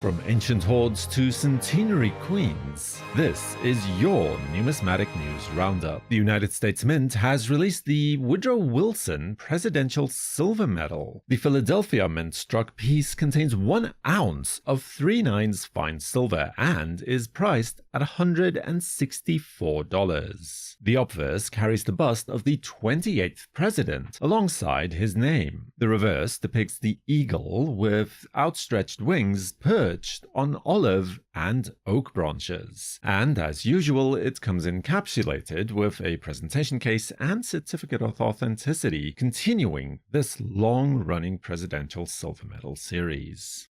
From ancient hoards to centenary queens, this is your Numismatic News Roundup. The United States Mint has released the Woodrow Wilson Presidential Silver Medal. The Philadelphia Mint struck piece contains 1 ounce of 3/9 fine silver and is priced at $164. The obverse carries the bust of the 28th president alongside his name. The reverse depicts the eagle with outstretched wings perched on olive and oak branches. And as usual, it comes encapsulated with a presentation case and certificate of authenticity, continuing this long-running presidential silver medal series.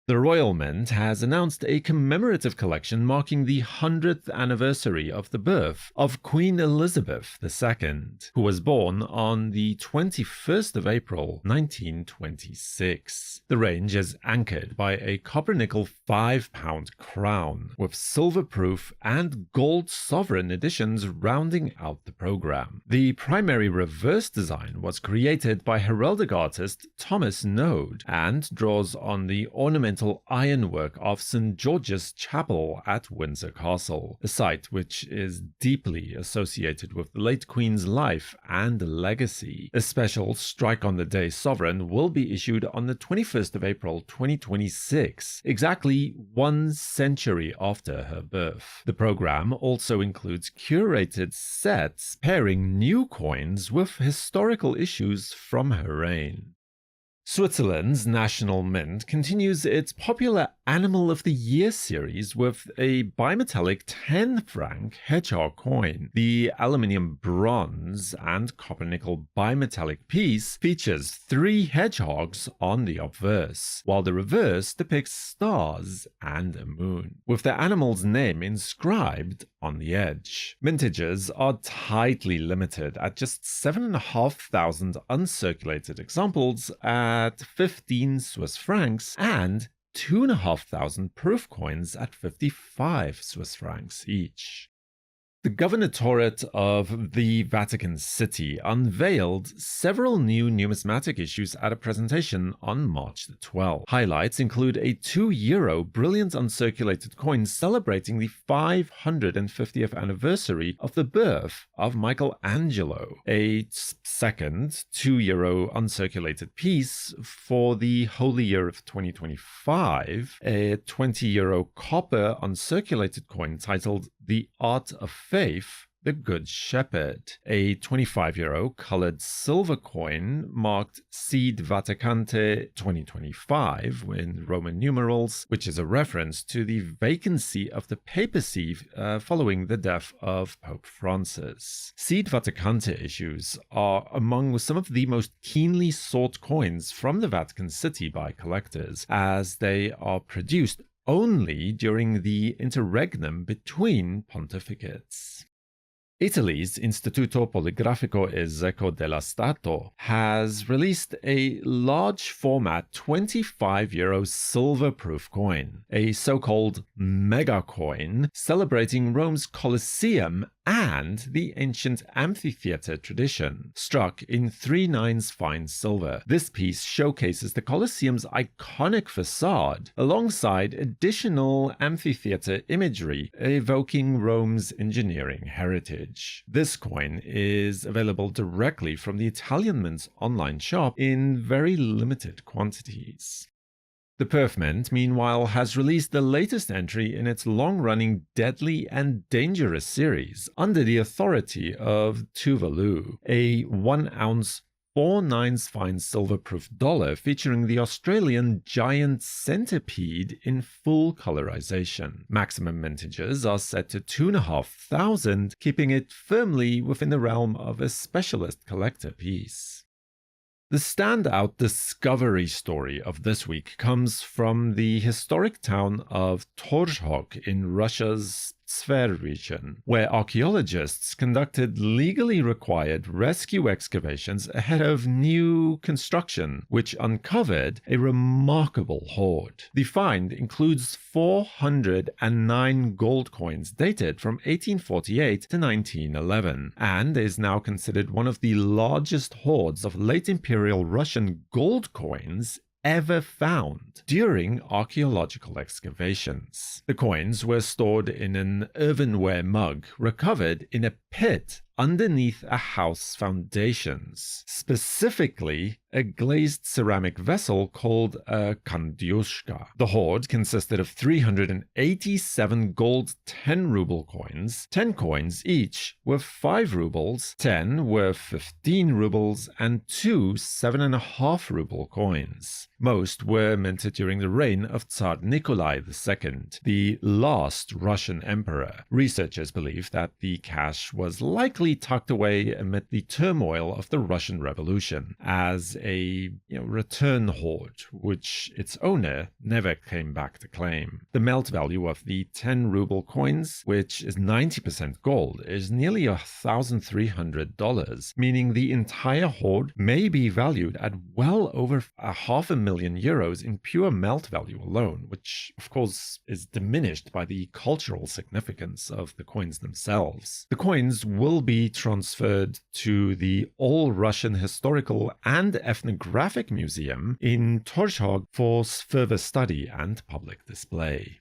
The Royal Mint has announced a commemorative collection marking the 100th anniversary of the birth of Queen Elizabeth II, who was born on the 21st of April 1926. The range is anchored by a copper-nickel 5-pound crown, with silver-proof and gold sovereign editions rounding out the program. The primary reverse design was created by heraldic artist Thomas Node and draws on the ornamental ironwork of St. George's Chapel at Windsor Castle, a site which is deeply associated with the late Queen's life and legacy. A special strike-on-the-day sovereign will be issued on the 21st of April 2026, exactly 1 century after her birth. The program also includes curated sets pairing new coins with historical issues from her reign. Switzerland's National Mint continues its popular Animal of the Year series with a bimetallic 10-franc hedgehog coin. The aluminium bronze and copper-nickel bimetallic piece features 3 hedgehogs on the obverse, while the reverse depicts stars and a moon, with the animal's name inscribed on the edge. Mintages are tightly limited at just 7,500 uncirculated examples at 15 Swiss francs and 2,500 proof coins at 55 Swiss francs each. The Governorate of the Vatican City unveiled several new numismatic issues at a presentation on March the 12th. Highlights include a €2 brilliant uncirculated coin celebrating the 550th anniversary of the birth of Michelangelo, a second €2 uncirculated piece for the Holy Year of 2025, a €20 copper uncirculated coin titled The Art of Faith, the Good Shepherd, a €25 colored silver coin marked Sed Vaticante 2025 in Roman numerals, which is a reference to the vacancy of the papacy following the death of Pope Francis. Sed Vaticante issues are among some of the most keenly sought coins from the Vatican City by collectors, as they are produced only during the interregnum between pontificates. Italy's Istituto Poligrafico e Zecco dello Stato has released a large-format €25 silver-proof coin, a so-called mega coin celebrating Rome's Colosseum and the ancient amphitheater tradition, struck in 3/9 fine silver. This piece showcases the Colosseum's iconic facade, alongside additional amphitheater imagery evoking Rome's engineering heritage. This coin is available directly from the Italian Mint's online shop in very limited quantities. The Perth Mint, meanwhile, has released the latest entry in its long-running Deadly and Dangerous series under the authority of Tuvalu, a 1 ounce 4/9 fine silver-proof dollar featuring the Australian giant centipede in full colorization. Maximum mintages are set to 2,500, keeping it firmly within the realm of a specialist collector piece. The standout discovery story of this week comes from the historic town of Torzhok in Russia's Tver region, where archaeologists conducted legally required rescue excavations ahead of new construction, which uncovered a remarkable hoard. The find includes 409 gold coins dated from 1848 to 1911, and is now considered one of the largest hoards of late Imperial Russian gold coins ever found during archaeological excavations. The coins were stored in an earthenware mug recovered in a pit underneath a house foundations, specifically a glazed ceramic vessel called a kandyushka. The hoard consisted of 387 gold 10 ruble coins. 10 coins each were 5 rubles, 10 were 15 rubles, and 2 7.5 ruble coins. Most were minted during the reign of Tsar Nikolai II, the last Russian emperor. Researchers believe that the cash was likely tucked away amid the turmoil of the Russian Revolution as a return hoard, which its owner never came back to claim. The melt value of the 10 ruble coins, which is 90% gold, is nearly $1,300, meaning the entire hoard may be valued at well over €500,000 in pure melt value alone, which of course is diminished by the cultural significance of the coins themselves. The coins will be transferred to the All-Russian Historical and Ethnographic Museum in Torshov for further study and public display.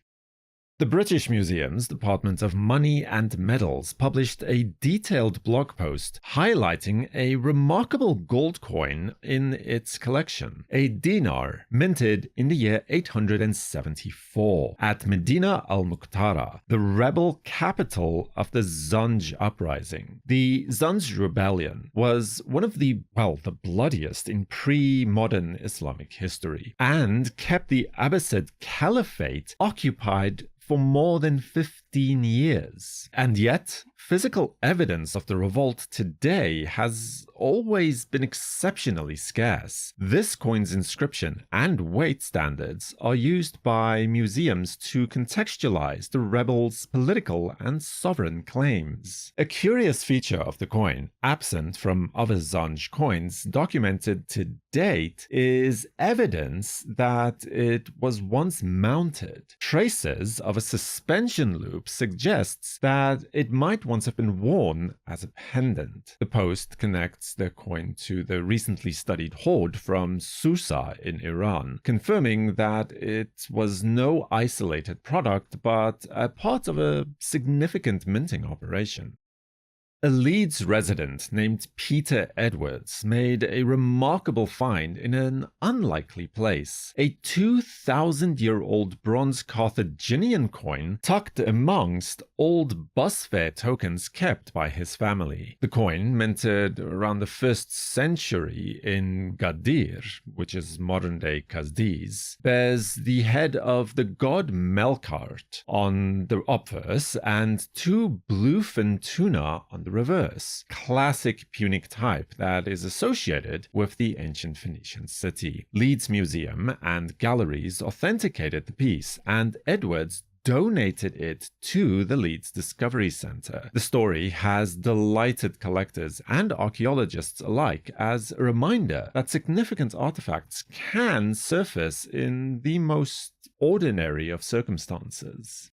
The British Museum's Department of Money and Medals published a detailed blog post highlighting a remarkable gold coin in its collection, a dinar minted in the year 874 at Medina al-Muqtara, the rebel capital of the Zanj uprising. The Zanj rebellion was one of the bloodiest in pre-modern Islamic history and kept the Abbasid Caliphate occupied for more than 15 years. And yet, physical evidence of the revolt today has always been exceptionally scarce. This coin's inscription and weight standards are used by museums to contextualize the rebels' political and sovereign claims. A curious feature of the coin, absent from other Zanj coins documented to date, is evidence that it was once mounted. Traces of a suspension loop suggests that it might once have been worn as a pendant. The post connects the coin to the recently studied hoard from Susa in Iran, confirming that it was no isolated product but a part of a significant minting operation. A Leeds resident named Peter Edwards made a remarkable find in an unlikely place, a 2,000-year-old bronze Carthaginian coin tucked amongst old bus fare tokens kept by his family. The coin, minted around the 1st century in Gadir, which is modern-day Cadiz, bears the head of the god Melkart on the obverse and 2 bluefin tuna on the reverse, classic Punic type that is associated with the ancient Phoenician city. Leeds Museum and galleries authenticated the piece, and Edwards donated it to the Leeds Discovery Centre. The story has delighted collectors and archaeologists alike as a reminder that significant artifacts can surface in the most ordinary of circumstances.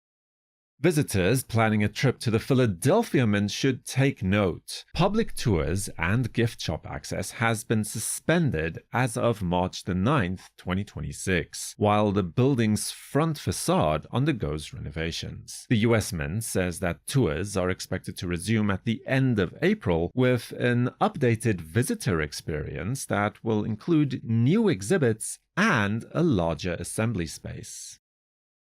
Visitors planning a trip to the Philadelphia Mint should take note. Public tours and gift shop access has been suspended as of March 9, 2026, while the building's front facade undergoes renovations. The US Mint says that tours are expected to resume at the end of April with an updated visitor experience that will include new exhibits and a larger assembly space.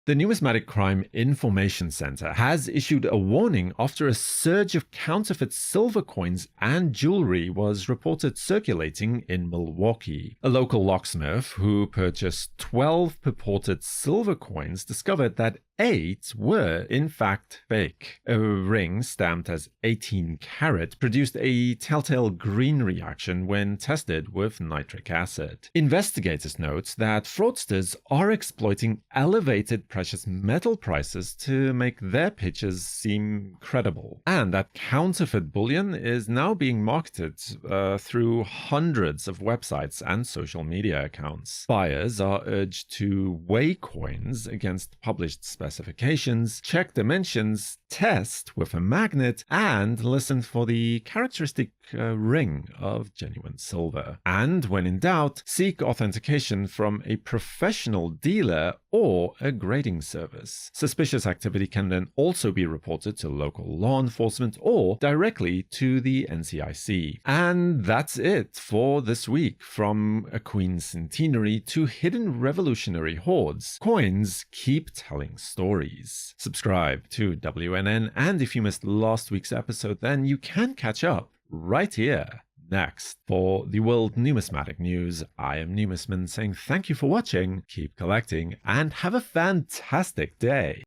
The Numismatic Crime Information Center has issued a warning after a surge of counterfeit silver coins and jewelry was reported circulating in Milwaukee. A local locksmith who purchased 12 purported silver coins discovered that 8 were in fact fake. A ring stamped as 18 karat produced a telltale green reaction when tested with nitric acid. Investigators note that fraudsters are exploiting elevated precious metal prices to make their pitches seem credible, and that counterfeit bullion is now being marketed through hundreds of websites and social media accounts. Buyers are urged to weigh coins against published specifications, check dimensions, test with a magnet, and listen for the characteristic ring of genuine silver. And when in doubt, seek authentication from a professional dealer or a grading service. Suspicious activity can then also be reported to local law enforcement or directly to the NCIC. And that's it for this week. From a Queen's Centenary to hidden revolutionary hoards, coins keep telling stories. Subscribe to WNN, and if you missed last week's episode, then you can catch up right here. Next, for the World Numismatic News, I am Numismint saying thank you for watching, keep collecting, and have a fantastic day.